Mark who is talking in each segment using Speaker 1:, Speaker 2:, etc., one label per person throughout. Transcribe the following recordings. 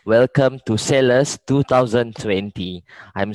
Speaker 1: Welcome to Sellers 2020. I'm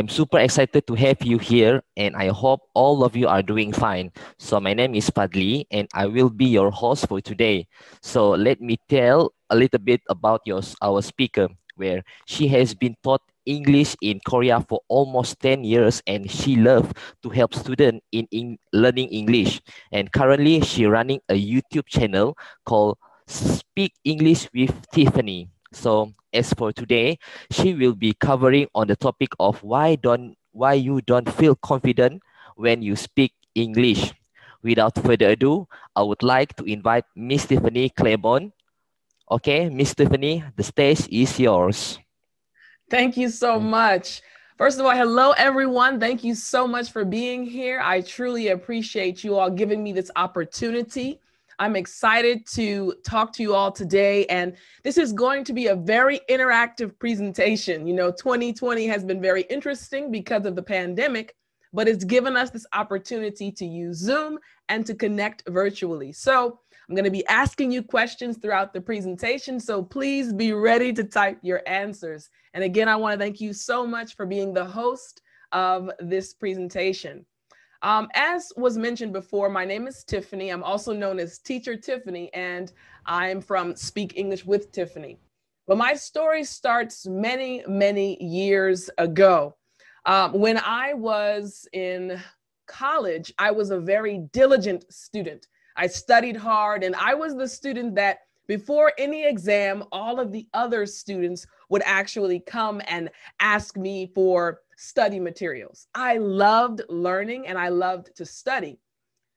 Speaker 1: super excited to have you here, and I hope all of you are doing fine. So my name is Padli, and I will be your host for today. So let me tell a little bit about our speaker, where she has been taught English in Korea for almost 10 years, and she loves to help students in learning English. And currently, she running a YouTube channel called Speak English with Tiffany. So as for today, she will be covering on the topic of why you don't feel confident when you speak English. Without further ado, I would like to invite Miss Tiffany Claiborne. Okay, Miss Tiffany, the stage is yours.
Speaker 2: Thank you so much. First of all, hello, everyone. Thank you so much for being here. I truly appreciate you all giving me this opportunity. I'm excited to talk to you all today. And this is going to be a very interactive presentation. 2020 has been very interesting because of the pandemic, but it's given us this opportunity to use Zoom and to connect virtually. So I'm going to be asking you questions throughout the presentation, so please be ready to type your answers. And again, I want to thank you so much for being the host of this presentation. As was mentioned before, my name is Tiffany. I'm also known as Teacher Tiffany, and I'm from Speak English with Tiffany. But my story starts many, many years ago. When I was in college, I was a very diligent student. I studied hard, and I was the student that before any exam, all of the other students would actually come and ask me for study materials. I loved learning and I loved to study.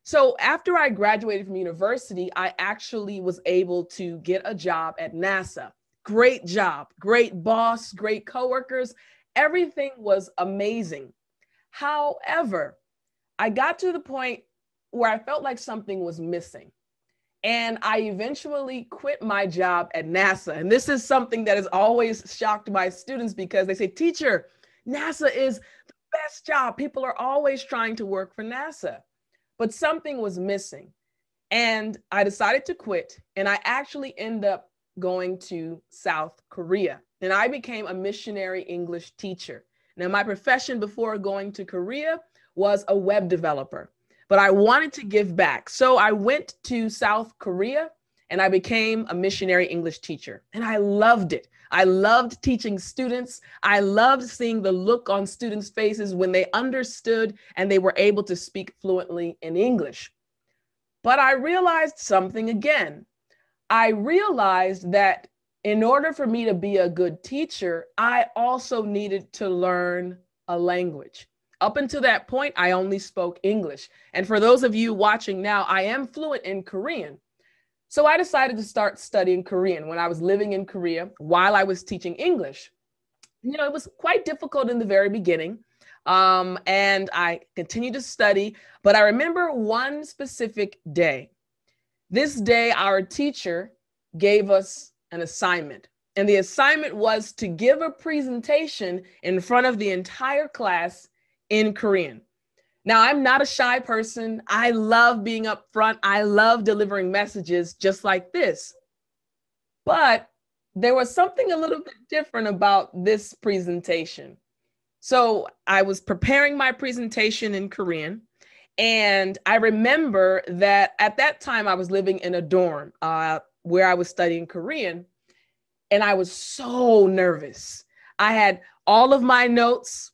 Speaker 2: So after I graduated from university, I actually was able to get a job at NASA. Great job, great boss, great coworkers. Everything was amazing. However, I got to the point where I felt like something was missing. And I eventually quit my job at NASA. And this is something that has always shocked my students because they say, teacher, NASA is the best job. People are always trying to work for NASA. But something was missing. And I decided to quit. And I actually ended up going to South Korea. And I became a missionary English teacher. Now, my profession before going to Korea was a web developer. But I wanted to give back. So I went to South Korea and I became a missionary English teacher. And I loved it. I loved teaching students. I loved seeing the look on students' faces when they understood and they were able to speak fluently in English. But I realized something again. I realized that in order for me to be a good teacher, I also needed to learn a language. Up until that point, I only spoke English. And for those of you watching now, I am fluent in Korean. So I decided to start studying Korean when I was living in Korea while I was teaching English. It was quite difficult in the very beginning. And I continued to study. But I remember one specific day. This day, our teacher gave us an assignment. And the assignment was to give a presentation in front of the entire class in Korean. Now, I'm not a shy person. I love being up front. I love delivering messages just like this. But there was something a little bit different about this presentation. So I was preparing my presentation in Korean. And I remember that at that time I was living in a dorm where I was studying Korean. And I was so nervous. I had all of my notes.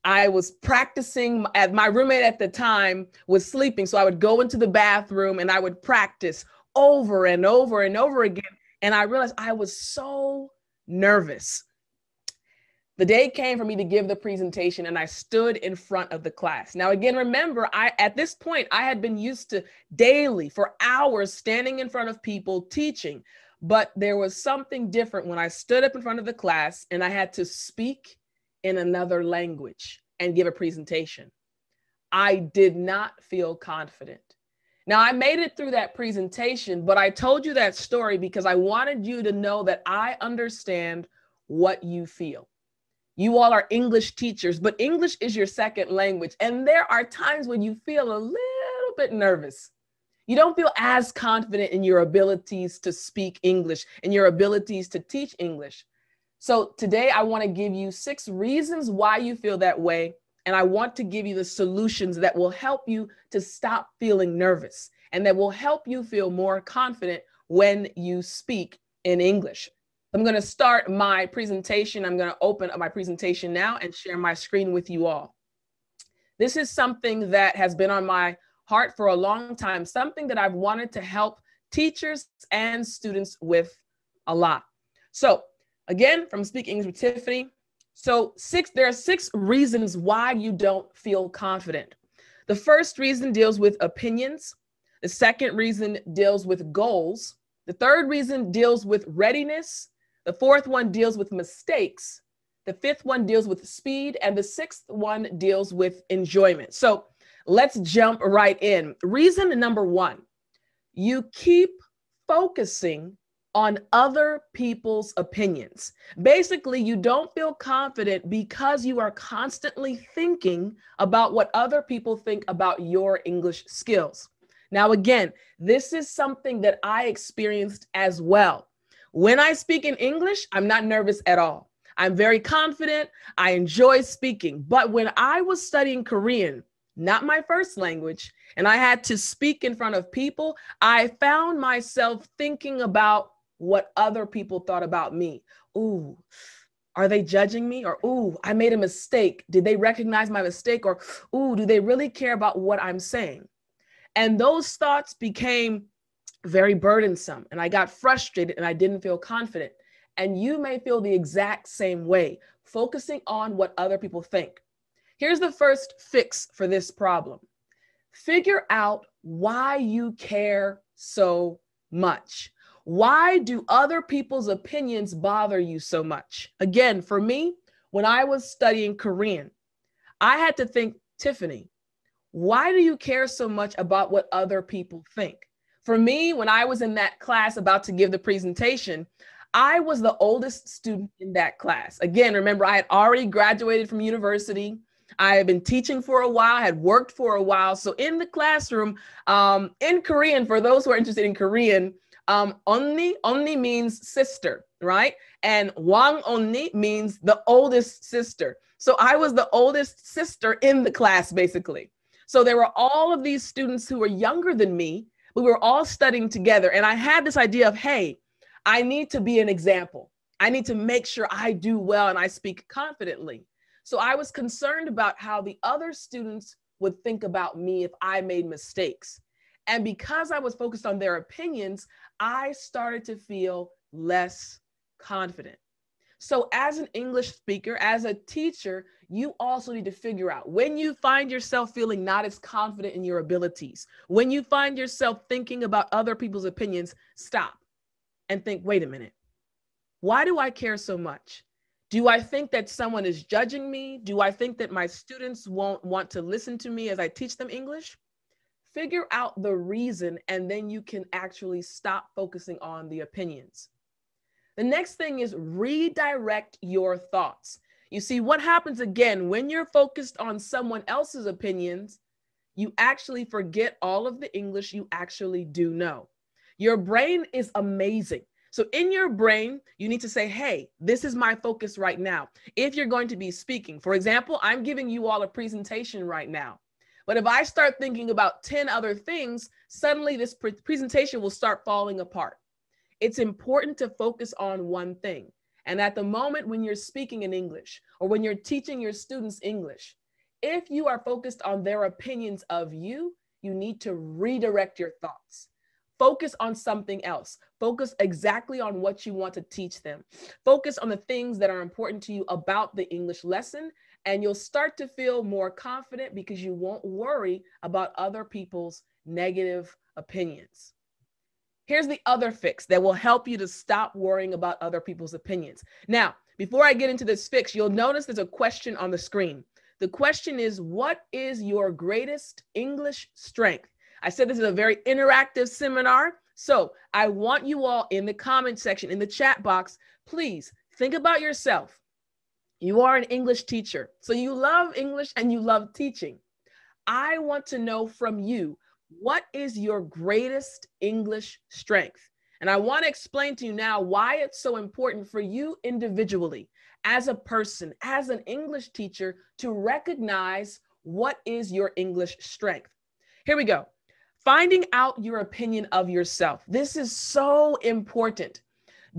Speaker 2: I was practicing. My roommate at the time was sleeping, so I would go into the bathroom and I would practice over and over and over again. And I realized I was so nervous. The day came for me to give the presentation and I stood in front of the class. Now, again, remember, at this point, I had been used to daily for hours standing in front of people teaching, but there was something different when I stood up in front of the class and I had to speak in another language and give a presentation. I did not feel confident. Now, I made it through that presentation, but I told you that story because I wanted you to know that I understand what you feel. You all are English teachers, but English is your second language. And there are times when you feel a little bit nervous. You don't feel as confident in your abilities to speak English and your abilities to teach English. So today I want to give you 6 reasons why you feel that way. And I want to give you the solutions that will help you to stop feeling nervous and that will help you feel more confident when you speak in English. I'm going to start my presentation. I'm going to open up my presentation now and share my screen with you all. This is something that has been on my heart for a long time, something that I've wanted to help teachers and students with a lot. So again, from Speak English with Tiffany. So there are 6 reasons why you don't feel confident. The first reason deals with opinions. The second reason deals with goals. The third reason deals with readiness. The fourth one deals with mistakes. The fifth one deals with speed. And the sixth one deals with enjoyment. So let's jump right in. Reason number 1, you keep focusing on other people's opinions. Basically, you don't feel confident because you are constantly thinking about what other people think about your English skills. Now, again, this is something that I experienced as well. When I speak in English, I'm not nervous at all. I'm very confident. I enjoy speaking. But when I was studying Korean, not my first language, and I had to speak in front of people, I found myself thinking about what other people thought about me. Ooh, are they judging me? Or, ooh, I made a mistake. Did they recognize my mistake? Or, ooh, do they really care about what I'm saying? And those thoughts became very burdensome. And I got frustrated and I didn't feel confident. And you may feel the exact same way, focusing on what other people think. Here's the first fix for this problem. Figure out why you care so much. Why do other people's opinions bother you so much? Again, for me, when I was studying Korean, I had to think, Tiffani, why do you care so much about what other people think? For me, when I was in that class about to give the presentation, I was the oldest student in that class. Again, remember, I had already graduated from university. I had been teaching for a while, had worked for a while. So in the classroom, in Korean, for those who are interested in Korean, onni means sister, right? And wang onni means the oldest sister. So I was the oldest sister in the class, basically. So there were all of these students who were younger than me. We were all studying together. And I had this idea of, hey, I need to be an example. I need to make sure I do well and I speak confidently. So I was concerned about how the other students would think about me if I made mistakes. And because I was focused on their opinions, I started to feel less confident. So as an English speaker, as a teacher, you also need to figure out when you find yourself feeling not as confident in your abilities, when you find yourself thinking about other people's opinions, stop and think, wait a minute, why do I care so much? Do I think that someone is judging me? Do I think that my students won't want to listen to me as I teach them English? Figure out the reason, and then you can actually stop focusing on the opinions. The next thing is redirect your thoughts. You see, what happens again, when you're focused on someone else's opinions, you actually forget all of the English you actually do know. Your brain is amazing. So in your brain, you need to say, hey, this is my focus right now. If you're going to be speaking, for example, I'm giving you all a presentation right now. But if I start thinking about 10 other things, suddenly this presentation will start falling apart. It's important to focus on one thing. And at the moment when you're speaking in English or when you're teaching your students English, if you are focused on their opinions of you, you need to redirect your thoughts. Focus on something else. Focus exactly on what you want to teach them. Focus on the things that are important to you about the English lesson, and you'll start to feel more confident because you won't worry about other people's negative opinions. Here's the other fix that will help you to stop worrying about other people's opinions. Now, before I get into this fix, you'll notice there's a question on the screen. The question is, what is your greatest English strength? I said this is a very interactive seminar. So I want you all in the comment section, in the chat box, please think about yourself. You are an English teacher, so you love English and you love teaching. I want to know from you, what is your greatest English strength? And I want to explain to you now why it's so important for you individually, as a person, as an English teacher, to recognize what is your English strength. Here we go. Finding out your opinion of yourself. This is so important.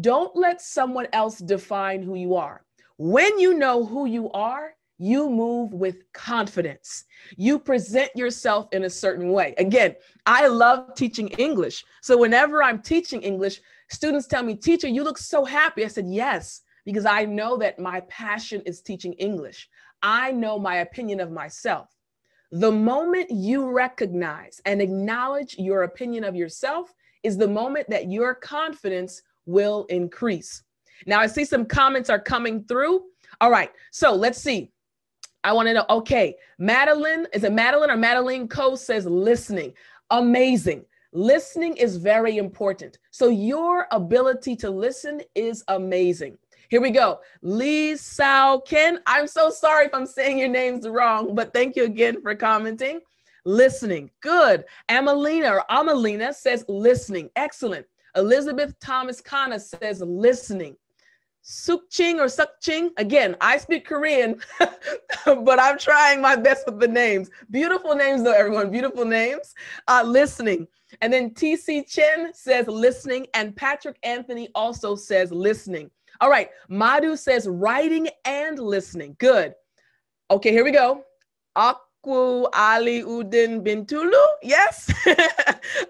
Speaker 2: Don't let someone else define who you are. When you know who you are, you move with confidence. You present yourself in a certain way. Again, I love teaching English. So whenever I'm teaching English, students tell me, "Teacher, you look so happy." I said, "Yes, because I know that my passion is teaching English. I know my opinion of myself." The moment you recognize and acknowledge your opinion of yourself is the moment that your confidence will increase. Now, I see some comments are coming through. All right, so let's see. I want to know, okay, Madeline, is it Madeline or Madeline Co says listening. Amazing. Listening is very important. So your ability to listen is amazing. Here we go. Lee Sao Ken. I'm so sorry if I'm saying your names wrong, but thank you again for commenting. Listening. Good. Amelina says listening. Excellent. Elizabeth Thomas Kana says listening. Sukching or Sukching. Again, I speak Korean, but I'm trying my best with the names. Beautiful names though, everyone. Beautiful names. Listening. And then TC Chen says listening. And Patrick Anthony also says listening. All right. Madhu says writing and listening. Good. Okay, here we go. Akwu Ali Udin Bintulu. Yes.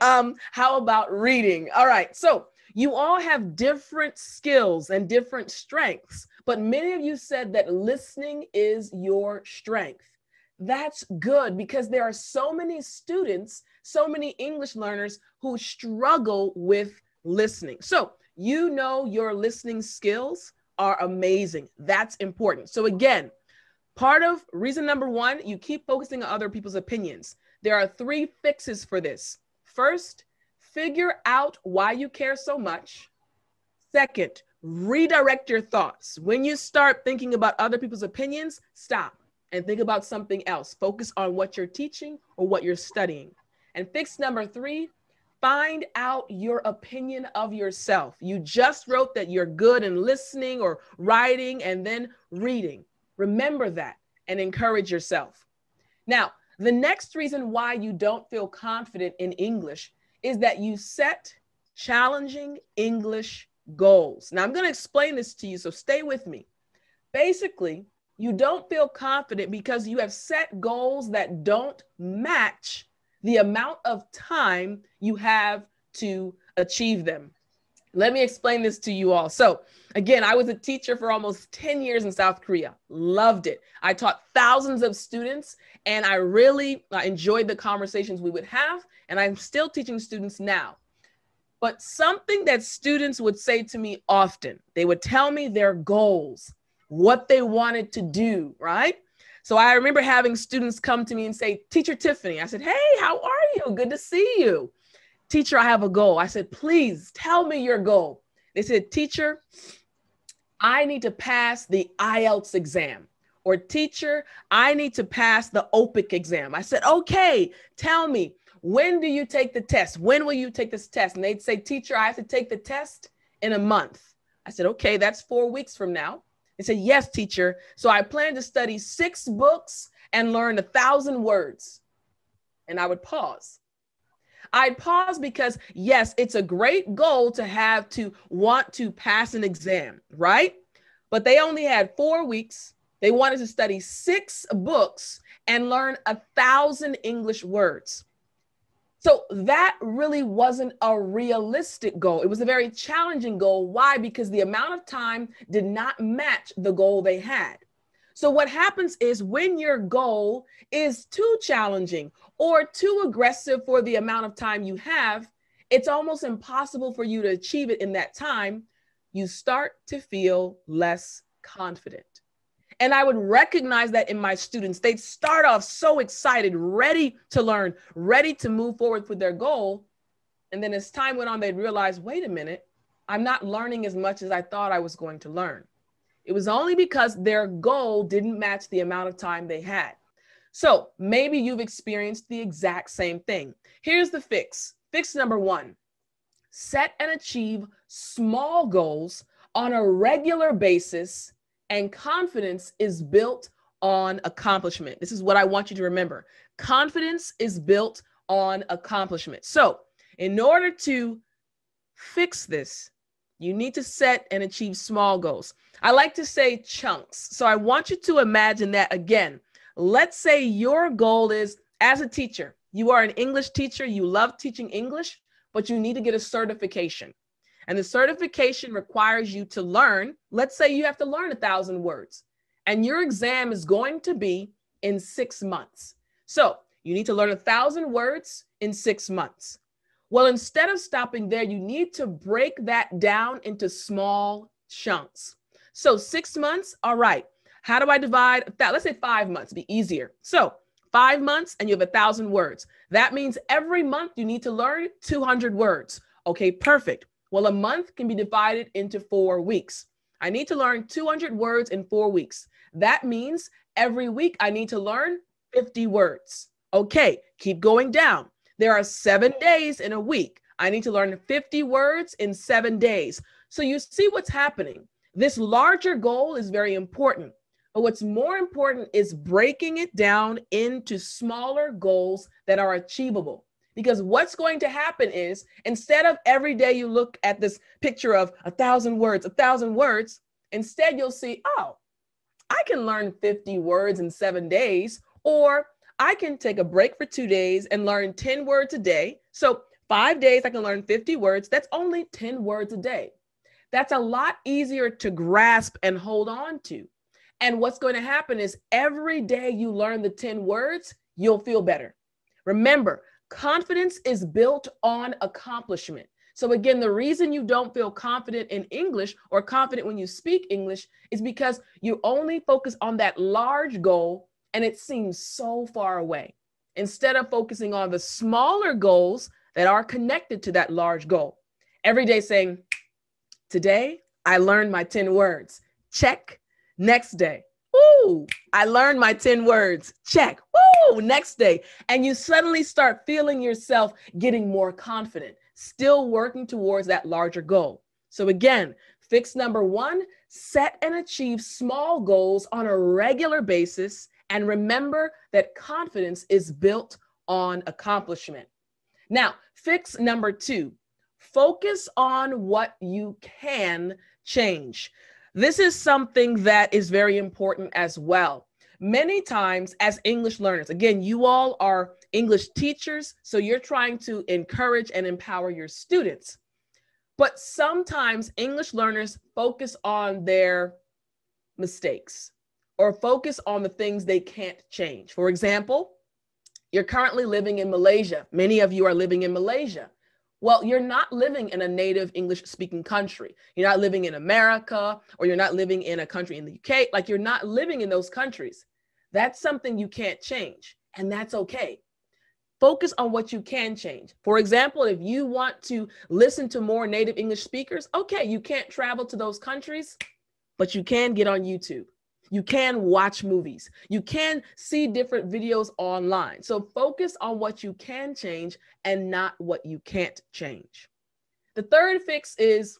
Speaker 2: How about reading? All right. So you all have different skills and different strengths, but many of you said that listening is your strength. That's good because there are so many students, so many English learners who struggle with listening. So you know your listening skills are amazing. That's important. So again, part of reason number one, you keep focusing on other people's opinions. There are 3 fixes for this. First, figure out why you care so much. Second, redirect your thoughts. When you start thinking about other people's opinions, stop and think about something else. Focus on what you're teaching or what you're studying. And fix number 3, find out your opinion of yourself. You just wrote that you're good in listening or writing and then reading. Remember that and encourage yourself. Now, the next reason why you don't feel confident in English is that you set challenging English goals. Now, I'm going to explain this to you, so stay with me. Basically, you don't feel confident because you have set goals that don't match the amount of time you have to achieve them. Let me explain this to you all. So again, I was a teacher for almost 10 years in South Korea. Loved it. I taught thousands of students and I really enjoyed the conversations we would have. And I'm still teaching students now. But something that students would say to me often, they would tell me their goals, what they wanted to do, right? So I remember having students come to me and say, "Teacher Tiffani." I said, "Hey, how are you? Good to see you." "Teacher, I have a goal." I said, "Please tell me your goal." They said, "Teacher, I need to pass the IELTS exam." Or, "Teacher, I need to pass the OPIC exam." I said, "Okay, tell me, when do you take the test? When will you take this test?" And they'd say, "Teacher, I have to take the test in a month." I said, "Okay, that's 4 weeks from now." They said, "Yes, teacher. So I plan to study 6 books and learn 1,000 words." And I would pause. I'd pause because yes, it's a great goal to have to want to pass an exam, right? But they only had 4 weeks. They wanted to study 6 books and learn 1,000 English words. So that really wasn't a realistic goal. It was a very challenging goal. Why? Because the amount of time did not match the goal they had. So what happens is when your goal is too challenging or too aggressive for the amount of time you have, it's almost impossible for you to achieve it in that time. You start to feel less confident. And I would recognize that in my students. They'd start off so excited, ready to learn, ready to move forward with their goal. And then as time went on, they'd realize, wait a minute, I'm not learning as much as I thought I was going to learn. It was only because their goal didn't match the amount of time they had. So maybe you've experienced the exact same thing. Here's the fix. Fix number 1. set and achieve small goals on a regular basis, and confidence is built on accomplishment. This is what I want you to remember. Confidence is built on accomplishment. So in order to fix this, you need to set and achieve small goals. I like to say chunks. So I want you to imagine that again. Let's say your goal is, as a teacher, you are an English teacher, you love teaching English, but you need to get a certification. And the certification requires you to learn, let's say you have to learn 1,000 words, and your exam is going to be in 6 months. So you need to learn 1,000 words in 6 months. Well, instead of stopping there, you need to break that down into small chunks. So 6 months, all right. How do I divide that? Let's say 5 months, be easier. So 5 months and you have 1,000 words. That means every month you need to learn 200 words. Okay, perfect. Well, a month can be divided into 4 weeks. I need to learn 200 words in 4 weeks. That means every week I need to learn 50 words. Okay, keep going down. There are 7 days in a week. I need to learn 50 words in 7 days. So you see what's happening. This larger goal is very important. But what's more important is breaking it down into smaller goals that are achievable. Because what's going to happen is, instead of every day you look at this picture of 1,000 words, 1,000 words, instead you'll see, oh, I can learn 50 words in 7 days, or I can take a break for 2 days and learn 10 words a day. So 5 days, I can learn 50 words. That's only 10 words a day. That's a lot easier to grasp and hold on to. And what's going to happen is every day you learn the 10 words, you'll feel better. Remember, confidence is built on accomplishment. So again, the reason you don't feel confident in English or confident when you speak English is because you only focus on that large goal and it seems so far away, instead of focusing on the smaller goals that are connected to that large goal. Every day saying, today I learned my 10 words, check. Next day, ooh, I learned my 10 words, check, ooh, next day. And you suddenly start feeling yourself getting more confident, still working towards that larger goal. So again, fix number 1, set and achieve small goals on a regular basis. And remember that confidence is built on accomplishment. Now, fix number 2, focus on what you can change. This is something that is very important as well. Many times as English learners, again, you all are English teachers, so you're trying to encourage and empower your students. But sometimes English learners focus on their mistakes or focus on the things they can't change. For example, you're currently living in Malaysia. Many of you are living in Malaysia. Well, you're not living in a native English speaking country. You're not living in America, or you're not living in a country in the UK. Like, you're not living in those countries. That's something you can't change, and that's okay. Focus on what you can change. For example, if you want to listen to more native English speakers, okay, you can't travel to those countries, but you can get on YouTube. You can watch movies. You can see different videos online. So focus on what you can change and not what you can't change. The third fix is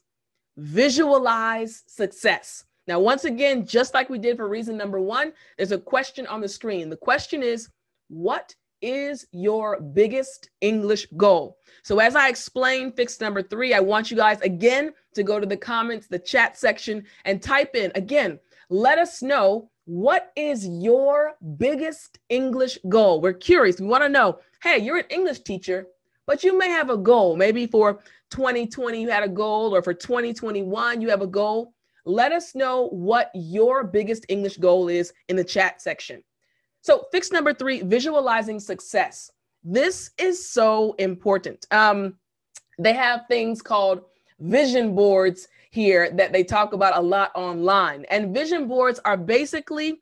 Speaker 2: visualize success. Now, once again, just like we did for reason number 1, there's a question on the screen. The question is, what is your biggest English goal? So as I explained fix number 3, I want you guys again to go to the comments, the chat section, and type in again. Let us know, what is your biggest English goal? We're curious. We want to know, hey, you're an English teacher, but you may have a goal. Maybe for 2020, you had a goal, or for 2021, you have a goal. Let us know what your biggest English goal is in the chat section. So fix number 3, visualizing success. This is so important. They have things called vision boards here that they talk about a lot online. And vision boards are basically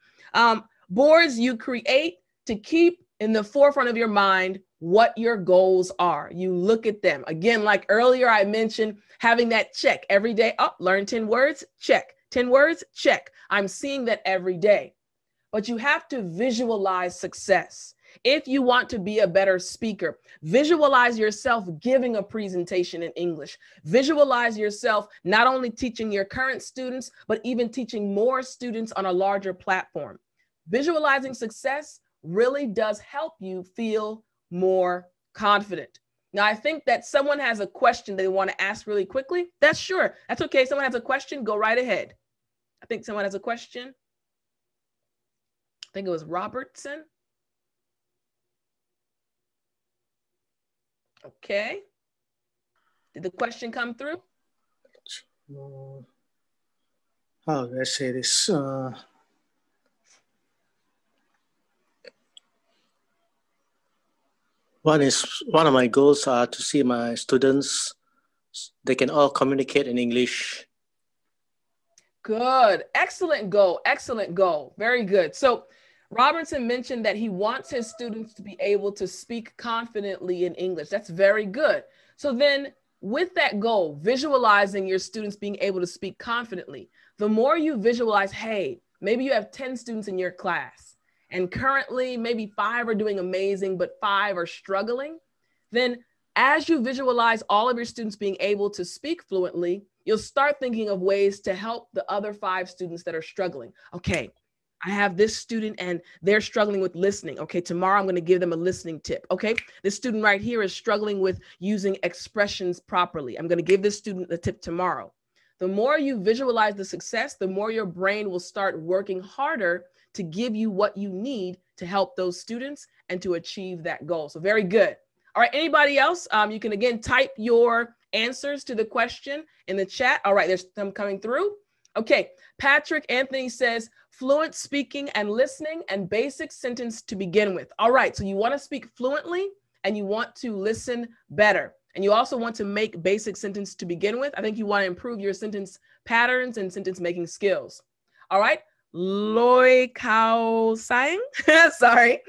Speaker 2: boards you create to keep in the forefront of your mind what your goals are. You look at them. Again, like earlier I mentioned, having that check every day. Oh, learn 10 words, check. 10 words, check. I'm seeing that every day. But you have to visualize success. If you want to be a better speaker, visualize yourself giving a presentation in English. Visualize yourself not only teaching your current students, but even teaching more students on a larger platform. Visualizing success really does help you feel more confident. Now, I think that someone has a question they want to ask really quickly. That's sure. That's okay. Someone has a question, go right ahead. I think someone has a question. I think it was Robertson. Okay. Did the question come through?
Speaker 3: How do I say this? One of my goals are to see my students, they can all communicate in English.
Speaker 2: Good. Excellent goal. Excellent goal. Very good. So Robertson mentioned that he wants his students to be able to speak confidently in English. That's very good. So then with that goal, visualizing your students being able to speak confidently, the more you visualize, hey, maybe you have 10 students in your class and currently maybe 5 are doing amazing, but 5 are struggling. Then as you visualize all of your students being able to speak fluently, you'll start thinking of ways to help the other 5 students that are struggling. Okay, I have this student and they're struggling with listening. Okay, tomorrow I'm going to give them a listening tip. Okay, this student right here is struggling with using expressions properly. I'm going to give this student a tip tomorrow. The more you visualize the success, the more your brain will start working harder to give you what you need to help those students and to achieve that goal. So very good. All right, anybody else? You can again type your answers to the question in the chat. All right, there's some coming through. Okay, Patrick Anthony says, fluent speaking and listening and basic sentence to begin with. All right, so you want to speak fluently and you want to listen better. And you also want to make basic sentence to begin with. I think you want to improve your sentence patterns and sentence making skills. All right, Loi Kao Sang, sorry.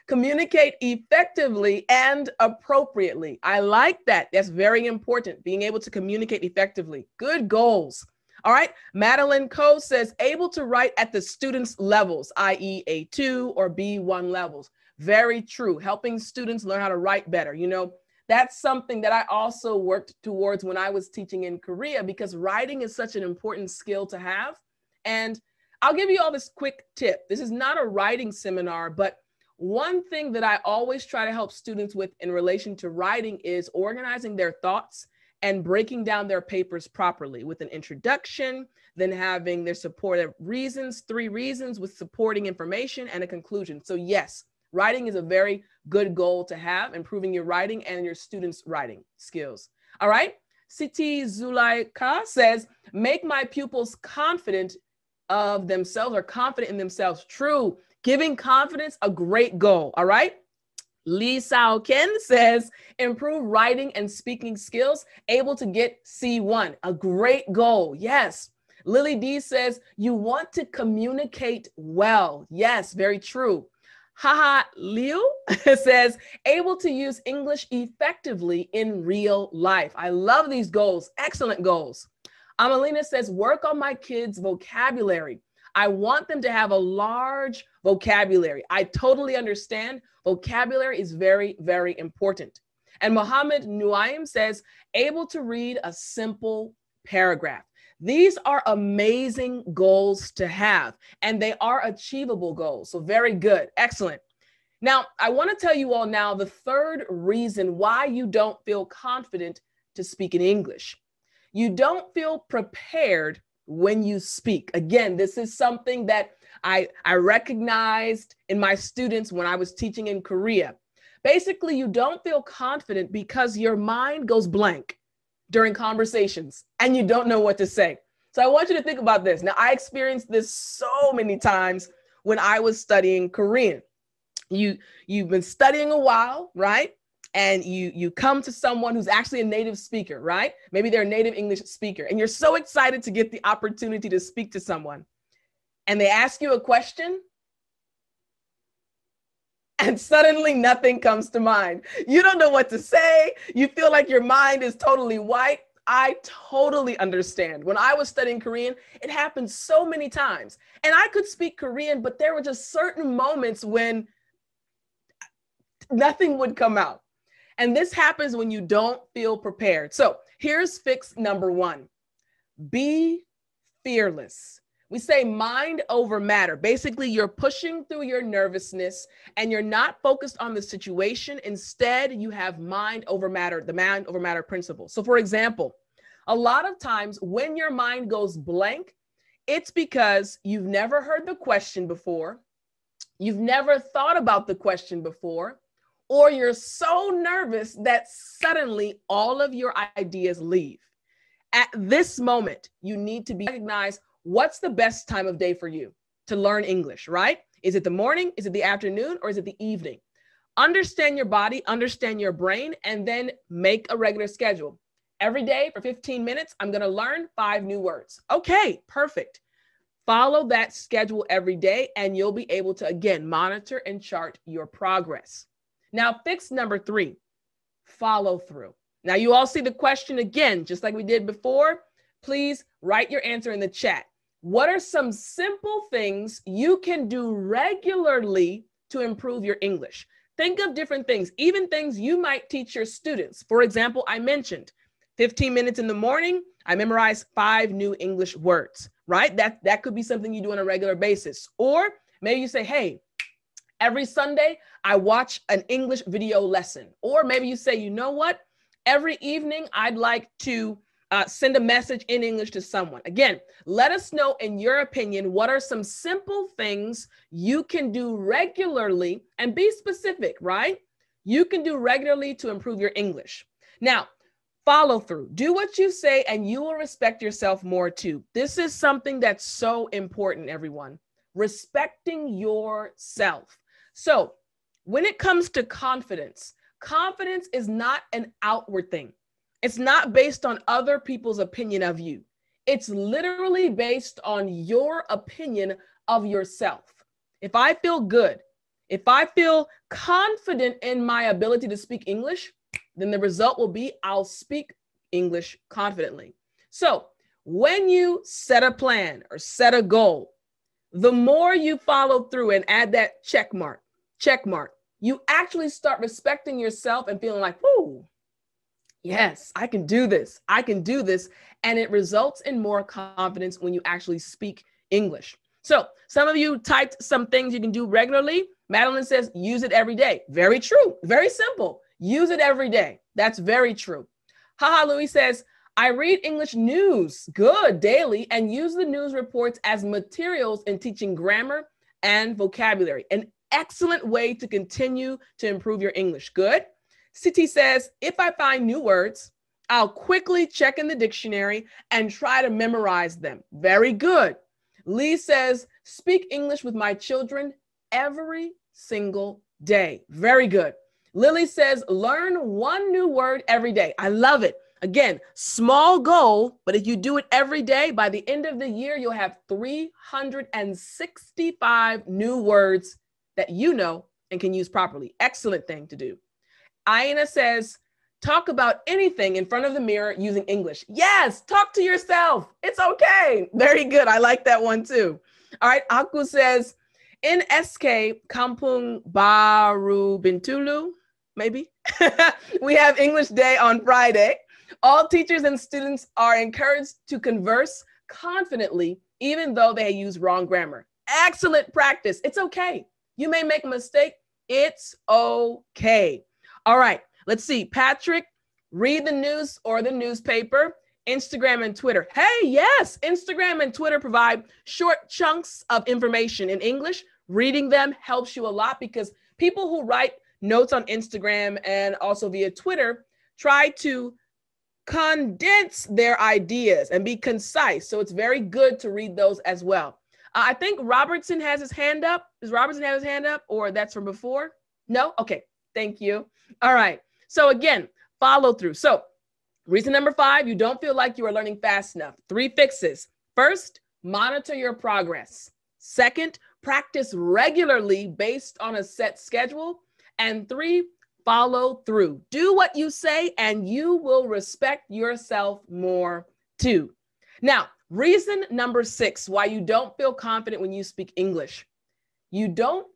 Speaker 2: Communicate effectively and appropriately. I like that. That's very important, being able to communicate effectively. Good goals. All right, Madeline Coe says, able to write at the students' levels, i.e. A2 or B1 levels. Very true, helping students learn how to write better. You know, that's something that I also worked towards when I was teaching in Korea, because writing is such an important skill to have. And I'll give you all this quick tip. This is not a writing seminar, but one thing that I always try to help students with in relation to writing is organizing their thoughts and breaking down their papers properly with an introduction, then having their supportive reasons, 3 reasons with supporting information and a conclusion. So yes, writing is a very good goal to have, improving your writing and your students' writing skills. All right, Siti Zulaika says, make my pupils confident of themselves or confident in themselves. True, giving confidence a great goal. All right. Lee Sao Ken says, improve writing and speaking skills, able to get C1, a great goal. Yes. Lily D says, you want to communicate well. Yes, very true. Haha Liu says, able to use English effectively in real life. I love these goals. Excellent goals. Amelina says, work on my kids' vocabulary. I want them to have a large vocabulary. I totally understand. Vocabulary is very, very important. And Mohammed Nuaim says, able to read a simple paragraph. These are amazing goals to have, and they are achievable goals. So very good. Excellent. Now, I want to tell you all now the third reason why you don't feel confident to speak in English. You don't feel prepared when you speak. Again, this is something that I recognized in my students when I was teaching in Korea. Basically, you don't feel confident because your mind goes blank during conversations and you don't know what to say. So I want you to think about this. Now, I experienced this so many times when I was studying Korean. You've been studying a while, right? And you come to someone who's actually a native speaker, right? Maybe they're a native English speaker, and you're so excited to get the opportunity to speak to someone. And they ask you a question, and suddenly nothing comes to mind. You don't know what to say. You feel like your mind is totally white. I totally understand. When I was studying Korean, it happened so many times. And I could speak Korean, but there were just certain moments when Nothing would come out. And this happens when you don't feel prepared. So here's fix number 1. Be fearless. We say mind over matter. Basically, you're pushing through your nervousness and you're not focused on the situation. Instead, you have mind over matter, the mind over matter principle. So for example, a lot of times when your mind goes blank, it's because you've never heard the question before, you've never thought about the question before, or you're so nervous that suddenly all of your ideas leave. At this moment, you need to recognize what's the best time of day for you to learn English, right? Is it the morning? Is it the afternoon? Or is it the evening? Understand your body, understand your brain, and then make a regular schedule. Every day for 15 minutes, I'm going to learn 5 new words. Okay, perfect. Follow that schedule every day, and you'll be able to, again, monitor and chart your progress. Now, fix number 3, follow through. Now, you all see the question again, just like we did before. Please write your answer in the chat. What are some simple things you can do regularly to improve your English? Think of different things, even things you might teach your students. For example, I mentioned 15 minutes in the morning, I memorize 5 new English words, right? That could be something you do on a regular basis. Or maybe you say, hey, every Sunday, I watch an English video lesson. Or maybe you say, you know what? Every evening, I'd like to send a message in English to someone. Again, let us know, in your opinion, what are some simple things you can do regularly, and be specific, right? You can do regularly to improve your English. Now, follow through. Do what you say and you will respect yourself more too. This is something that's so important, everyone. Respecting yourself. So when it comes to confidence, confidence is not an outward thing. It's not based on other people's opinion of you. It's literally based on your opinion of yourself. If I feel good, if I feel confident in my ability to speak English, then the result will be I'll speak English confidently. So when you set a plan or set a goal, the more you follow through and add that check mark, you actually start respecting yourself and feeling like, whoo, yes, I can do this. I can do this. And it results in more confidence when you actually speak English. So some of you typed some things you can do regularly. Madeline says, use it every day. Very true. Very simple. Use it every day. That's very true. Haha Louis says, I read English news, good, daily, and use the news reports as materials in teaching grammar and vocabulary. An excellent way to continue to improve your English. Good. Siti says, if I find new words, I'll quickly check in the dictionary and try to memorize them. Very good. Lee says, speak English with my children every single day. Very good. Lily says, learn 1 new word every day. I love it. Again, small goal, but if you do it every day, by the end of the year, you'll have 365 new words that you know and can use properly. Excellent thing to do. Aina says, talk about anything in front of the mirror using English. Yes, talk to yourself. It's okay. Very good. I like that one too. All right. Aku says, in SK Kampung Baru Bintulu, maybe, we have English Day on Friday. All teachers and students are encouraged to converse confidently, even though they use wrong grammar. Excellent practice. It's okay. You may make a mistake. It's okay. All right, let's see. Patrick, read the news or the newspaper, Instagram and Twitter. Hey, yes, Instagram and Twitter provide short chunks of information in English. Reading them helps you a lot because people who write notes on Instagram and also via Twitter try to condense their ideas and be concise. So it's very good to read those as well. I think Robertson has his hand up. Does Robertson have his hand up, or that's from before? No? Okay, thank you. All right. So again, follow through. So reason number 5, you don't feel like you are learning fast enough. 3 fixes. First, monitor your progress. Second, practice regularly based on a set schedule. And 3, follow through. Do what you say and you will respect yourself more too. Now, reason number 6, why you don't feel confident when you speak English. You don't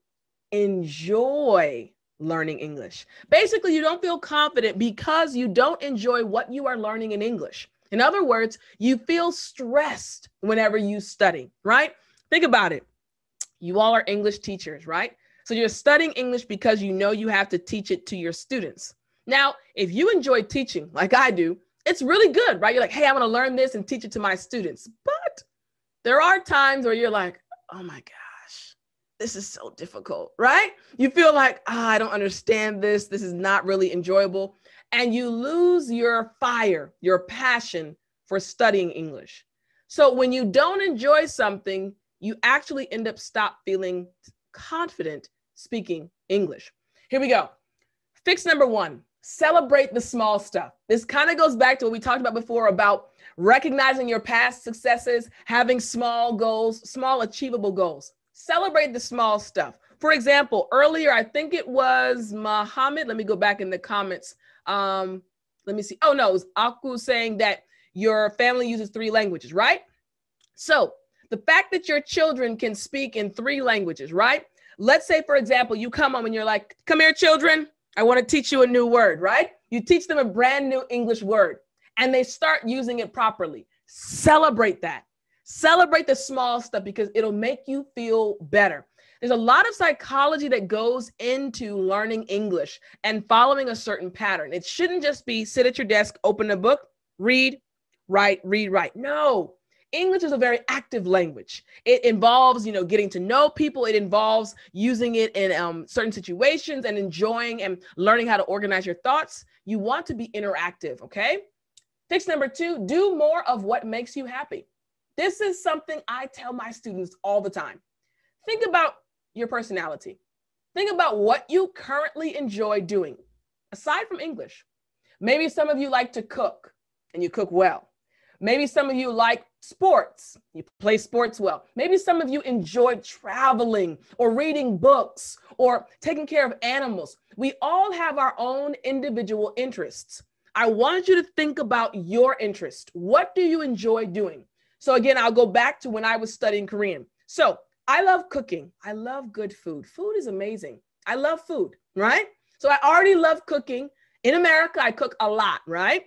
Speaker 2: enjoy learning English. Basically, you don't feel confident because you don't enjoy what you are learning in English. In other words, you feel stressed whenever you study, right? Think about it. You all are English teachers, right? So you're studying English because you know you have to teach it to your students. Now, if you enjoy teaching like I do, it's really good, right? You're like, hey, I'm going to learn this and teach it to my students. But there are times where you're like, oh my gosh, this is so difficult, right? You feel like, I don't understand this. This is not really enjoyable. And you lose your fire, your passion for studying English. So when you don't enjoy something, you actually end up stop feeling confident speaking English. Here we go. Fix number 1, celebrate the small stuff. This kind of goes back to what we talked about before about recognizing your past successes, having small goals, small achievable goals. Celebrate the small stuff. For example, earlier, I think it was Muhammad. Let me go back in the comments. Let me see. Oh, no, it was Aku saying that your family uses 3 languages, right? So the fact that your children can speak in 3 languages, right? Let's say, for example, you come home and you're like, come here, children. I want to teach you a new word, right? You teach them a brand new English word and they start using it properly. Celebrate that. Celebrate the small stuff because it'll make you feel better. There's a lot of psychology that goes into learning English and following a certain pattern. It shouldn't just be sit at your desk, open a book, read, write, read, write. No, English is a very active language. It involves, getting to know people. It involves using it in certain situations and enjoying and learning how to organize your thoughts. You want to be interactive, okay? Fix number 2, do more of what makes you happy. This is something I tell my students all the time. Think about your personality. Think about what you currently enjoy doing, aside from English. Maybe some of you like to cook and you cook well. Maybe some of you like sports. You play sports well. Maybe some of you enjoy traveling or reading books or taking care of animals. We all have our own individual interests. I want you to think about your interest. What do you enjoy doing? So again, I'll go back to when I was studying Korean. So I love cooking. I love good food. Food is amazing. I love food, right? So I already love cooking. In America, I cook a lot, right?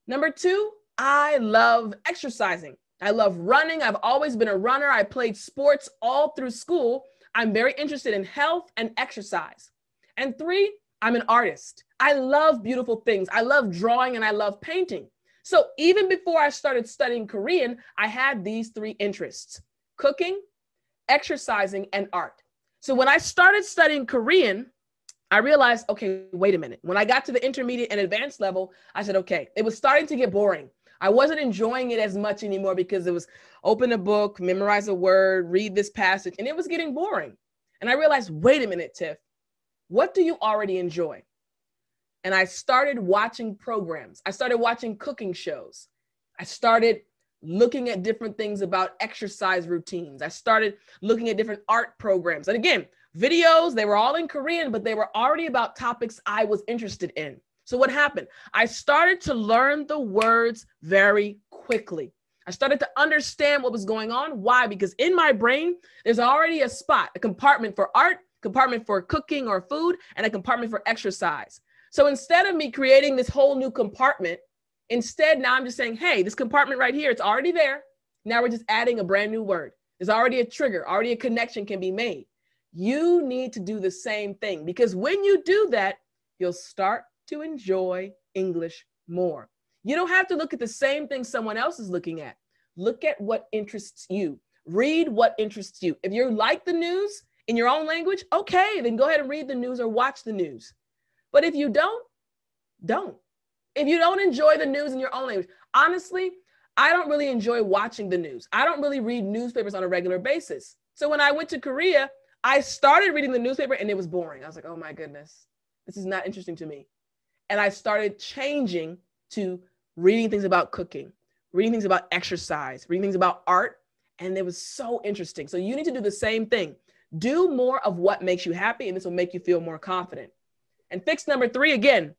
Speaker 2: Number 2, I love exercising. I love running. I've always been a runner. I played sports all through school. I'm very interested in health and exercise. And 3, I'm an artist. I love beautiful things. I love drawing and I love painting. So even before I started studying Korean, I had these 3 interests: cooking, exercising, and art. So when I started studying Korean, I realized, okay, wait a minute. When I got to the intermediate and advanced level, I said, okay, it was starting to get boring. I wasn't enjoying it as much anymore because it was open a book, memorize a word, read this passage, and it was getting boring. And I realized, wait a minute, Tiff, what do you already enjoy? And I started watching programs. I started watching cooking shows. I started looking at different things about exercise routines. I started looking at different art programs. And again, videos, they were all in Korean, but they were already about topics I was interested in. So what happened? I started to learn the words very quickly. I started to understand what was going on. Why? Because in my brain, there's already a spot, a compartment for art, compartment for cooking or food, and a compartment for exercise. So instead of me creating this whole new compartment, instead, now I'm just saying, hey, this compartment right here, it's already there. Now we're just adding a brand new word. There's already a trigger, already a connection can be made. You need to do the same thing because when you do that, you'll start to enjoy English more. You don't have to look at the same thing someone else is looking at. Look at what interests you. Read what interests you. If you like the news in your own language, okay, then go ahead and read the news or watch the news. But if you don't. If you don't enjoy the news in your own language, honestly, I don't really enjoy watching the news. I don't really read newspapers on a regular basis. So when I went to Korea, I started reading the newspaper and it was boring. I was like, oh my goodness, this is not interesting to me. And I started changing to reading things about cooking, reading things about exercise, reading things about art. And it was so interesting. So you need to do the same thing. Do more of what makes you happy and this will make you feel more confident. And fix number 3, again,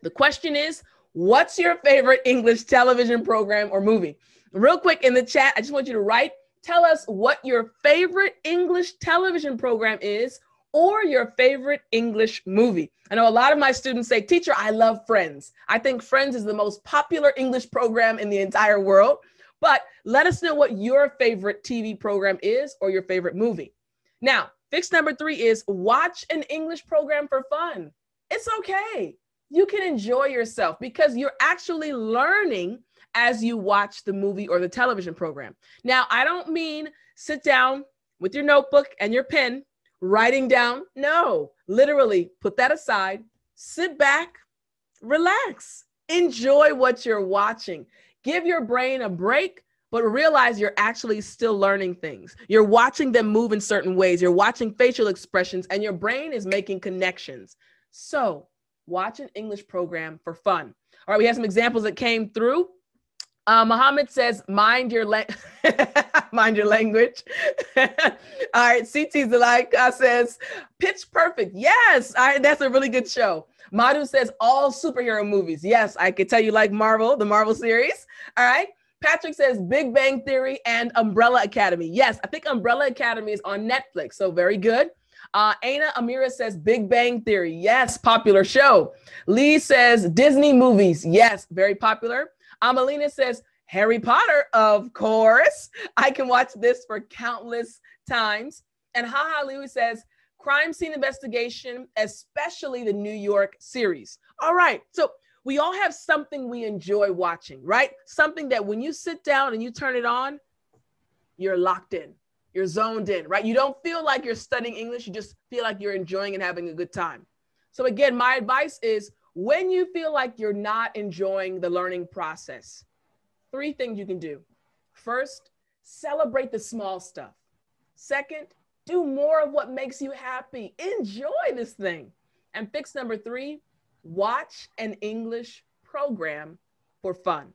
Speaker 2: the question is, what's your favorite English television program or movie? Real quick in the chat, I just want you to tell us what your favorite English television program is or your favorite English movie. I know a lot of my students say, teacher, I love Friends. I think Friends is the most popular English program in the entire world, but let us know what your favorite TV program is or your favorite movie. Now, fix number 3 is watch an English program for fun. It's okay. You can enjoy yourself because you're actually learning as you watch the movie or the television program. Now, I don't mean sit down with your notebook and your pen, writing down. No, literally put that aside, sit back, relax, enjoy what you're watching. Give your brain a break, but realize you're actually still learning things. You're watching them move in certain ways. You're watching facial expressions and your brain is making connections. So watch an English program for fun. All right, we have some examples that came through. Muhammad says, mind your language. All right, CT Zalaika says, Pitch Perfect. Yes, that's a really good show. Madhu says, all superhero movies. Yes, I could tell you like Marvel, the Marvel series. All right. Patrick says Big Bang Theory and Umbrella Academy. Yes, I think Umbrella Academy is on Netflix, so very good. Aina Amira says Big Bang Theory. Yes, popular show. Lee says Disney movies. Yes, very popular. Amelina says Harry Potter, of course. I can watch this for countless times. And Haha Lewis says crime scene investigation, especially the New York series. All right, so we all have something we enjoy watching, right? Something that when you sit down and you turn it on, you're locked in, you're zoned in, right? You don't feel like you're studying English, you just feel like you're enjoying and having a good time. So again, my advice is when you feel like you're not enjoying the learning process, 3 things you can do. First, celebrate the small stuff. Second, do more of what makes you happy. Enjoy this thing. And fix number 3, watch an English program for fun.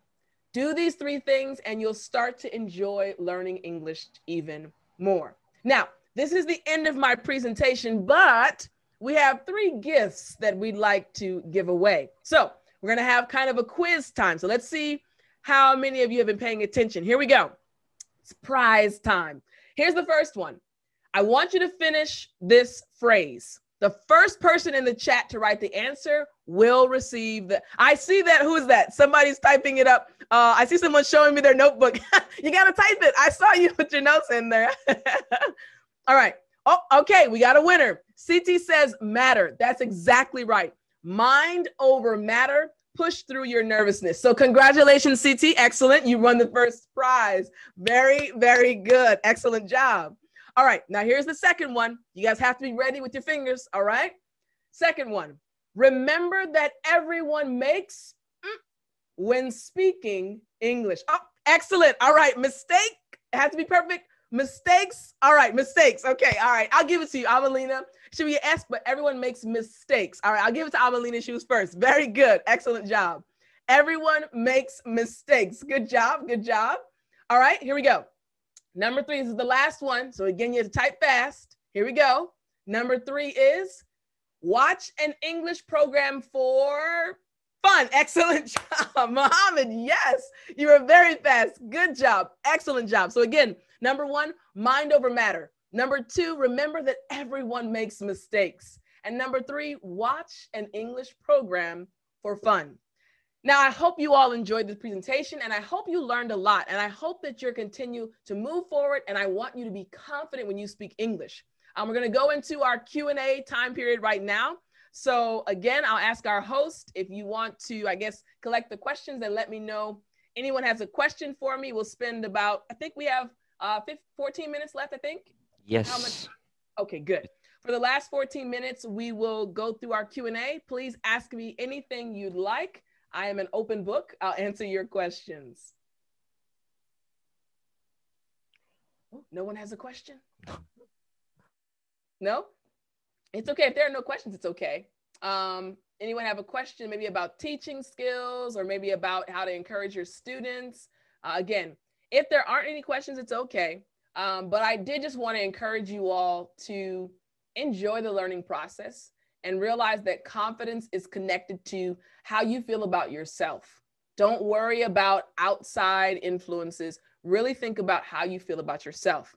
Speaker 2: Do these 3 things and you'll start to enjoy learning English even more. Now, this is the end of my presentation, but we have 3 gifts that we'd like to give away. So we're going to have kind of a quiz time. So let's see how many of you have been paying attention. Here we go. It's prize time. Here's the first one. I want you to finish this phrase. The first person in the chat to write the answer will receive the, I see that, who is that? Somebody's typing it up. I see someone showing me their notebook. You got to type it. I saw you put your notes in there. All right. Oh, okay. We got a winner. CT says matter. That's exactly right. Mind over matter. Push through your nervousness. So congratulations, CT. Excellent. You won the first prize. Very, very good. Excellent job. All right, now here's the second one. You guys have to be ready with your fingers, all right? Second one, remember that everyone makes when speaking English. Oh, excellent. All right, mistake. It has to be perfect. Mistakes. All right, mistakes. Okay, all right. I'll give it to you, Amelina. Should be an S, but everyone makes mistakes. All right, I'll give it to Amelina. She was first. Very good. Excellent job. Everyone makes mistakes. Good job. Good job. All right, here we go. Number 3, this is the last one. So again, you have to type fast. Here we go. Number 3 is watch an English program for fun. Excellent job, Mohammed. Yes, you were very fast. Good job. Excellent job. So again, number 1, mind over matter. Number 2, remember that everyone makes mistakes. And number 3, watch an English program for fun. Now, I hope you all enjoyed this presentation and I hope you learned a lot and I hope that you'll continue to move forward and I want you to be confident when you speak English. We're going to go into our Q&A time period right now. So again, I'll ask our host if you want to, I guess, collect the questions and let me know. Anyone has a question for me, we'll spend about, I think we have 14 minutes left, I think.
Speaker 1: Yes.
Speaker 2: How much? Okay, good. For the last 14 minutes, we will go through our Q&A. Please ask me anything you'd like. I am an open book. I'll answer your questions. Oh, no one has a question? No? It's okay. If there are no questions, it's okay. Anyone have a question maybe about teaching skills or maybe about how to encourage your students? Again, if there aren't any questions, it's okay. But I did just want to encourage you all to enjoy the learning process and realize that confidence is connected to how you feel about yourself. Don't worry about outside influences. Really think about how you feel about yourself.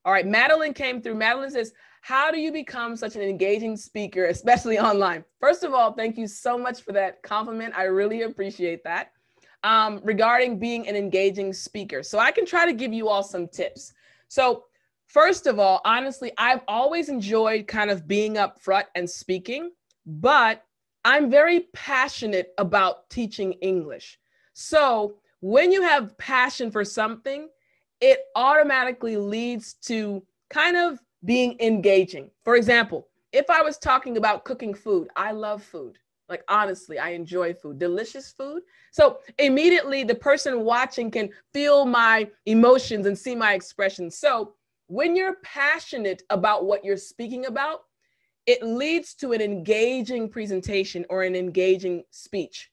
Speaker 2: All right, Madeline came through. Madeline says, how do you become such an engaging speaker, especially online? First of all, thank you so much for that compliment. I really appreciate that. Regarding being an engaging speaker. So I can try to give you all some tips. So first of all, honestly, I've always enjoyed kind of being up front and speaking, but I'm very passionate about teaching English. So when you have passion for something, it automatically leads to kind of being engaging. For example, if I was talking about cooking food, I love food. Like, honestly, I enjoy food, delicious food. So immediately the person watching can feel my emotions and see my expressions. So when you're passionate about what you're speaking about, it leads to an engaging presentation or an engaging speech.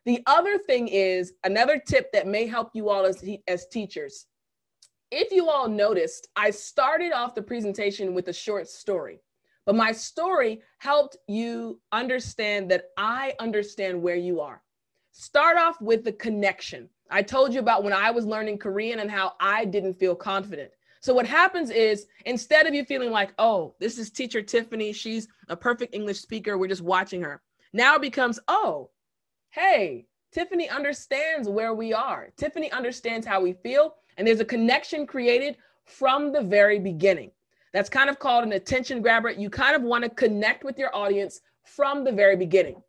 Speaker 2: The other thing is, another tip that may help you all as teachers. If you all noticed, I started off the presentation with a short story. But my story helped you understand that I understand where you are. Start off with the connection. I told you about when I was learning Korean and how I didn't feel confident. So what happens is, instead of you feeling like, oh, this is teacher Tiffani, she's a perfect English speaker, we're just watching her. Now it becomes, oh, hey, Tiffani understands where we are. Tiffani understands how we feel. And there's a connection created from the very beginning. That's kind of called an attention grabber. You kind of want to connect with your audience from the very beginning.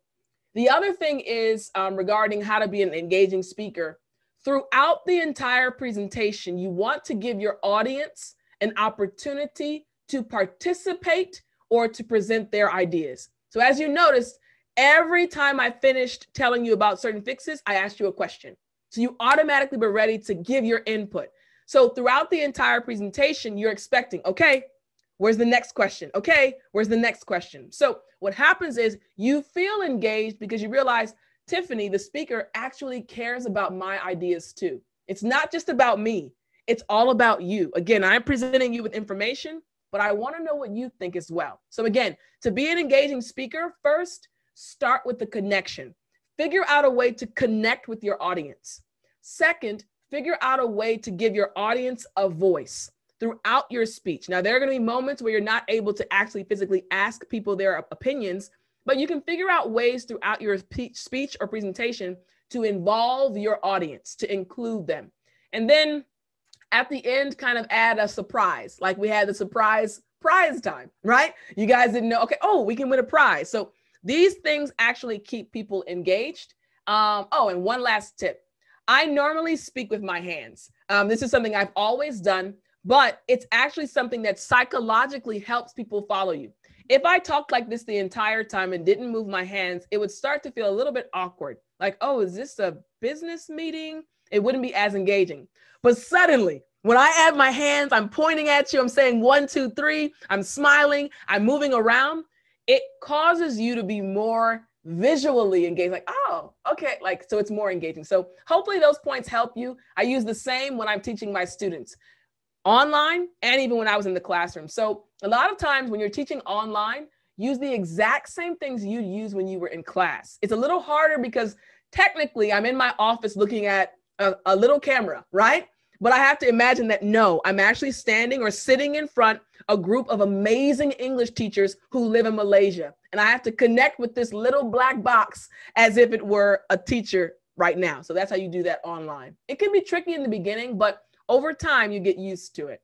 Speaker 2: The other thing is regarding how to be an engaging speaker. Throughout the entire presentation, you want to give your audience an opportunity to participate or to present their ideas. So as you noticed, every time I finished telling you about certain fixes, I asked you a question. So you automatically were ready to give your input. So throughout the entire presentation, you're expecting, okay, where's the next question? Okay, where's the next question? So what happens is you feel engaged because you realize Tiffani, the speaker, actually cares about my ideas too. It's not just about me. It's all about you. Again, I'm presenting you with information, but I want to know what you think as well. So again, to be an engaging speaker, first, start with the connection. Figure out a way to connect with your audience. Second, figure out a way to give your audience a voice throughout your speech. Now, there are going to be moments where you're not able to actually physically ask people their opinions, but you can figure out ways throughout your speech or presentation to involve your audience, to include them. And then at the end, kind of add a surprise, like we had the surprise prize time, right? You guys didn't know, okay, oh, we can win a prize. So these things actually keep people engaged. Oh, and one last tip. I normally speak with my hands. This is something I've always done, but it's actually something that psychologically helps people follow you. If I talked like this the entire time and didn't move my hands, it would start to feel a little bit awkward. Like, oh, is this a business meeting? It wouldn't be as engaging. But suddenly, when I add my hands, I'm pointing at you, I'm saying 1, 2, 3, I'm smiling, I'm moving around. It causes you to be more visually engaged, like, oh, okay, like, so it's more engaging. So hopefully those points help you. I use the same when I'm teaching my students online and even when I was in the classroom. So a lot of times when you're teaching online, use the exact same things you use when you were in class. It's a little harder because technically I'm in my office looking at a little camera, right? But I have to imagine that, no, I'm actually standing or sitting in front a group of amazing English teachers who live in Malaysia. And I have to connect with this little black box as if it were a teacher right now. So that's how you do that online. It can be tricky in the beginning, but over time you get used to it.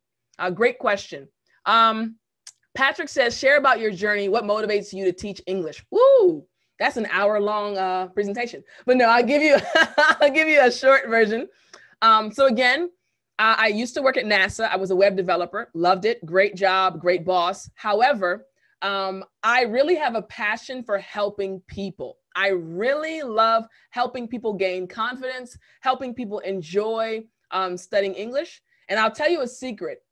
Speaker 2: Great question. Patrick says, share about your journey. What motivates you to teach English? Woo, that's an hour-long presentation. But no, I'll give you, I'll give you a short version. So again, I used to work at NASA. I was a web developer, loved it. Great job, great boss. However, I really have a passion for helping people. I really love helping people gain confidence, helping people enjoy studying English. And I'll tell you a secret.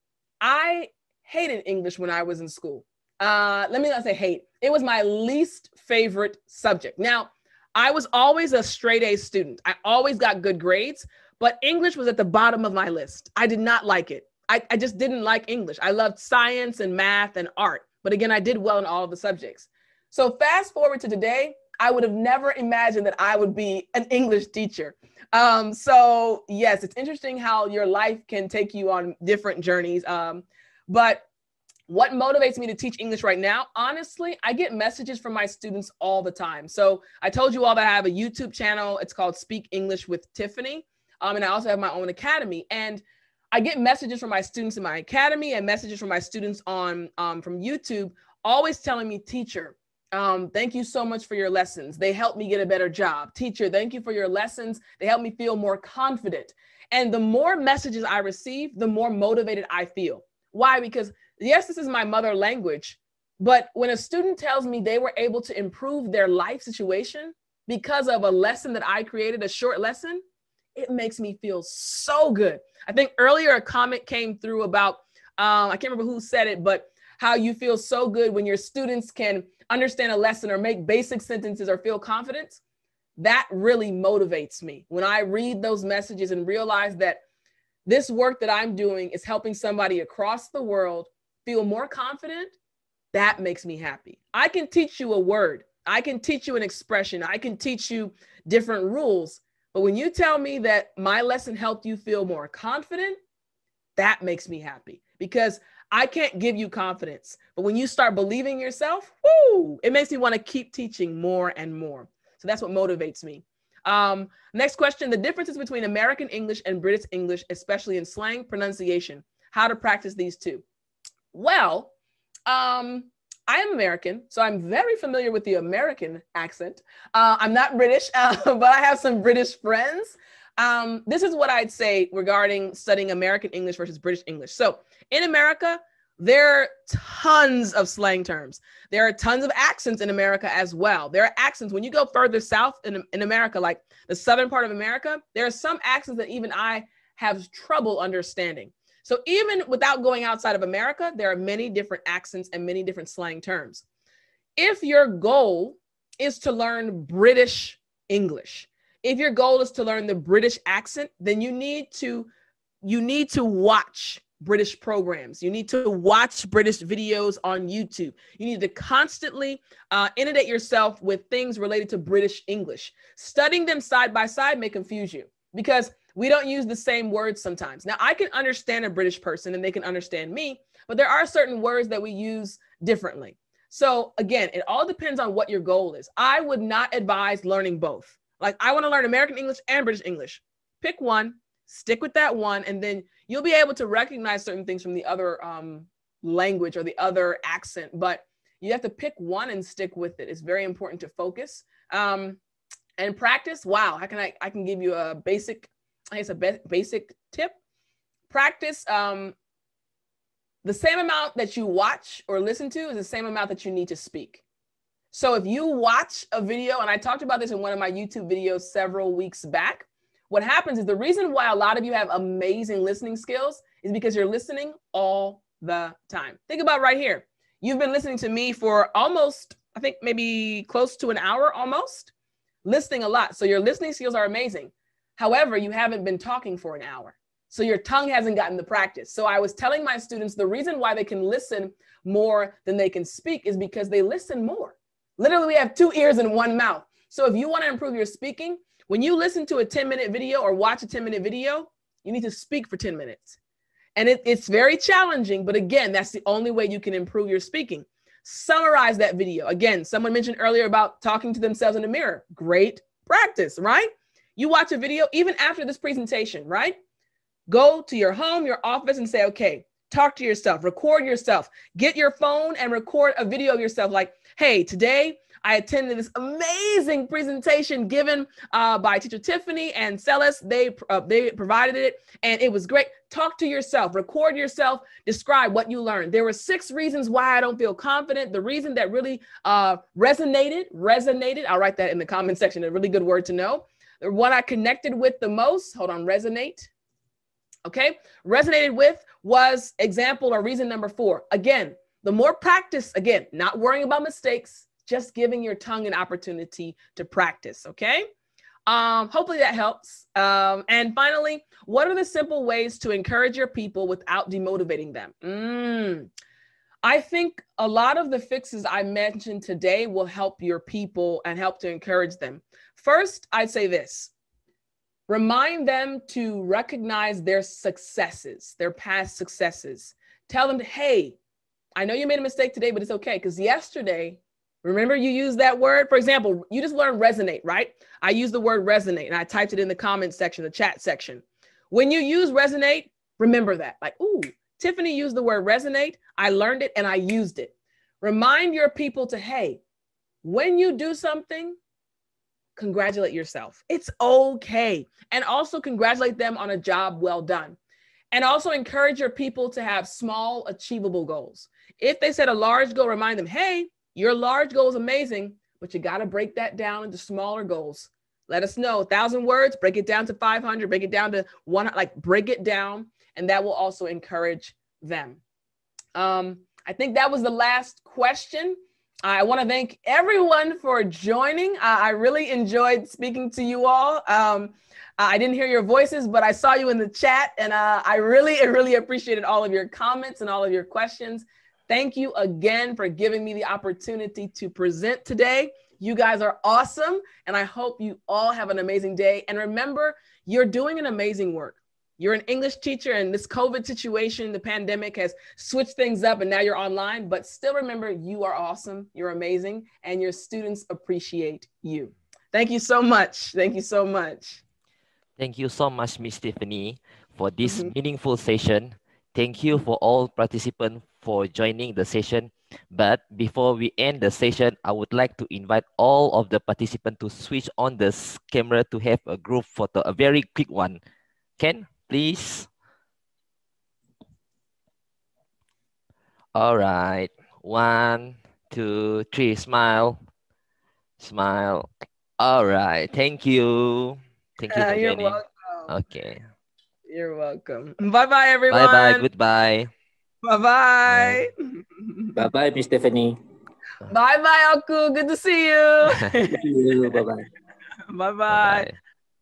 Speaker 2: I hated English when I was in school. Let me not say hate. It was my least favorite subject. Now, I was always a straight A student. I always got good grades, but English was at the bottom of my list. I did not like it. I just didn't like English. I loved science and math and art. But again, I did well in all of the subjects. So fast forward to today, I would have never imagined that I would be an English teacher. So yes, it's interesting how your life can take you on different journeys. But what motivates me to teach English right now? Honestly, I get messages from my students all the time. So I told you all that I have a YouTube channel. It's called Speak English with Tiffani. And I also have my own academy. And I get messages from my students in my academy and messages from my students on from YouTube, always telling me, teacher, thank you so much for your lessons. They helped me get a better job. Teacher, thank you for your lessons. They helped me feel more confident. And the more messages I receive, the more motivated I feel. Why? Because yes, this is my mother language, but when a student tells me they were able to improve their life situation because of a lesson that I created, a short lesson, it makes me feel so good. I think earlier a comment came through about, I can't remember who said it, but how you feel so good when your students can understand a lesson or make basic sentences or feel confidence. That really motivates me. When I read those messages and realize that this work that I'm doing is helping somebody across the world feel more confident, that makes me happy. I can teach you a word. I can teach you an expression. I can teach you different rules. But when you tell me that my lesson helped you feel more confident, that makes me happy, because I can't give you confidence. But when you start believing yourself, woo, it makes me want to keep teaching more and more. So that's what motivates me. Next question, the differences between American English and British English, especially in slang pronunciation, how to practice these two. Well, I am American, so I'm very familiar with the American accent. I'm not British, but I have some British friends. This is what I'd say regarding studying American English versus British English. So in America, there are tons of slang terms. There are tons of accents in America as well. There are accents. When you go further south in America, like the southern part of America, there are some accents that even I have trouble understanding. So even without going outside of America, there are many different accents and many different slang terms. If your goal is to learn British English, if your goal is to learn the British accent, then you need to watch British programs. You need to watch British videos on YouTube. You need to constantly inundate yourself with things related to British English. Studying them side by side may confuse you because we don't use the same words sometimes. Now, I can understand a British person and they can understand me, but there are certain words that we use differently. So again, it all depends on what your goal is. I would not advise learning both. Like, I want to learn American English and British English. Pick one, stick with that one, and then you'll be able to recognize certain things from the other language or the other accent, but you have to pick one and stick with it. It's very important to focus and practice. Wow, I can give you a basic, I guess a basic tip. Practice the same amount that you watch or listen to is the same amount that you need to speak. So if you watch a video, and I talked about this in one of my YouTube videos several weeks back, what happens is the reason why a lot of you have amazing listening skills is because you're listening all the time. Think about right here. You've been listening to me for almost, I think maybe close to an hour almost, listening a lot. So your listening skills are amazing. However, you haven't been talking for an hour. So your tongue hasn't gotten the practice. So I was telling my students the reason why they can listen more than they can speak is because they listen more. Literally, we have 2 ears and 1 mouth. So if you want to improve your speaking, when you listen to a 10-minute video or watch a 10-minute video, you need to speak for 10 minutes. And it's very challenging, but again, that's the only way you can improve your speaking. Summarize that video. Again, someone mentioned earlier about talking to themselves in the mirror. Great practice, right? You watch a video, even after this presentation, right? Go to your home, your office, and say, okay, talk to yourself, record yourself, get your phone and record a video of yourself like, hey, today I attended this amazing presentation given by teacher Tiffani and Celis. They provided it and it was great. Talk to yourself, record yourself, describe what you learned. There were 6 reasons why I don't feel confident. The reason that really resonated, I'll write that in the comment section, a really good word to know. The one I connected with the most, hold on, resonate. Okay, resonated with was example or reason number 4. Again, the more practice, again, not worrying about mistakes, just giving your tongue an opportunity to practice, okay? Hopefully that helps. And finally, what are the simple ways to encourage your people without demotivating them? I think a lot of the fixes I mentioned today will help your people and help to encourage them. First, I'd say this. Remind them to recognize their successes, their past successes. Tell them, hey, I know you made a mistake today, but it's okay. Because yesterday, remember you used that word? For example, you just learned resonate, right? I used the word resonate and I typed it in the comment section, the chat section. When you use resonate, remember that. Like, ooh, Tiffani used the word resonate. I learned it and I used it. Remind your people to, hey, when you do something, congratulate yourself. It's okay. And also congratulate them on a job well done. And also encourage your people to have small, achievable goals. If they set a large goal, remind them, hey, your large goal is amazing, but you got to break that down into smaller goals. Let us know, 1,000 words, break it down to 500, break it down to 100, like break it down. And that will also encourage them. I think that was the last question. I want to thank everyone for joining. I really enjoyed speaking to you all. I didn't hear your voices, but I saw you in the chat, and I really appreciated all of your comments and all of your questions. Thank you again for giving me the opportunity to present today. You guys are awesome, and I hope you all have an amazing day. And remember, you're doing an amazing work. You're an English teacher, and this COVID situation, the pandemic has switched things up, and now you're online. But still remember, you are awesome, you're amazing, and your students appreciate you. Thank you so much. Thank you so much.
Speaker 1: Thank you so much, Miss Tiffani, for this meaningful session. Thank you for all participants for joining the session. But before we end the session, I would like to invite all of the participants to switch on the camera to have a group photo, a very quick one. Ken, please. All right. 1, 2, 3. Smile. Smile. All right. Thank you. Thank you for
Speaker 2: You're
Speaker 1: joining.
Speaker 2: welcome.
Speaker 1: Okay.
Speaker 2: You're welcome. Bye-bye, everyone.
Speaker 1: Bye-bye. Goodbye.
Speaker 2: Bye-bye.
Speaker 4: Bye-bye, Miss Tiffani.
Speaker 2: Bye-bye, Aku. Good to see you.
Speaker 4: Good to see you. Bye-bye.
Speaker 2: Bye-bye.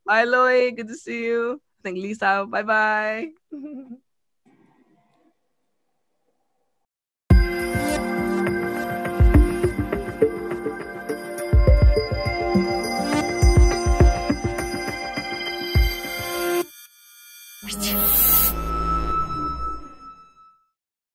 Speaker 2: Bye, Loie. Good to see you. I think Lisa. Bye-bye.
Speaker 5: With you.